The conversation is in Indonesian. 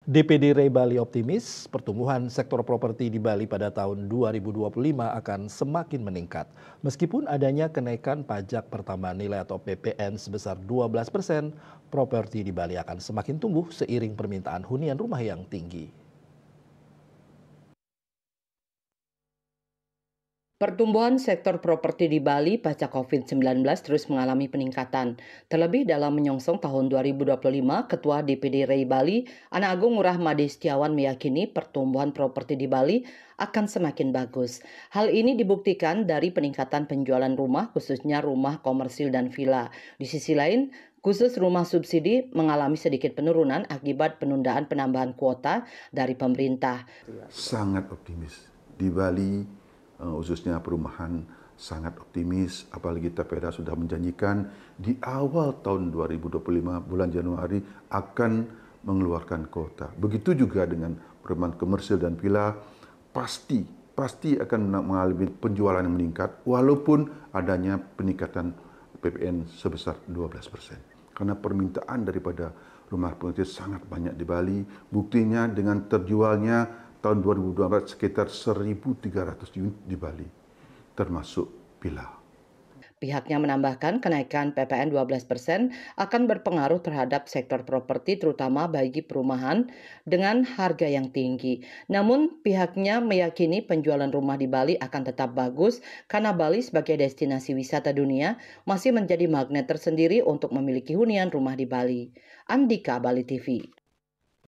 DPD Ray Bali optimis pertumbuhan sektor properti di Bali pada tahun 2025 akan semakin meningkat. Meskipun adanya kenaikan pajak pertambahan nilai atau PPN sebesar 12%, properti di Bali akan semakin tumbuh seiring permintaan hunian rumah yang tinggi. Pertumbuhan sektor properti di Bali pasca COVID-19 terus mengalami peningkatan. Terlebih dalam menyongsong tahun 2025, Ketua DPD Ray Bali, Ana Agung Rahmadi Setiawan meyakini pertumbuhan properti di Bali akan semakin bagus. Hal ini dibuktikan dari peningkatan penjualan rumah, khususnya rumah komersil dan villa. Di sisi lain, khusus rumah subsidi mengalami sedikit penurunan akibat penundaan penambahan kuota dari pemerintah. Sangat optimis. Di Bali, khususnya perumahan sangat optimis, apalagi TPDA sudah menjanjikan di awal tahun 2025 bulan Januari akan mengeluarkan kuota. Begitu juga dengan perumahan komersil dan villa, pasti akan mengalami penjualan yang meningkat walaupun adanya peningkatan PPN sebesar 12%. Karena permintaan daripada rumah komersil sangat banyak di Bali. Buktinya dengan terjualnya tahun 2024 sekitar 1.300 unit di Bali, termasuk villa. Pihaknya menambahkan kenaikan PPN 12% akan berpengaruh terhadap sektor properti terutama bagi perumahan dengan harga yang tinggi. Namun pihaknya meyakini penjualan rumah di Bali akan tetap bagus karena Bali sebagai destinasi wisata dunia masih menjadi magnet tersendiri untuk memiliki hunian rumah di Bali. Andika, Bali TV.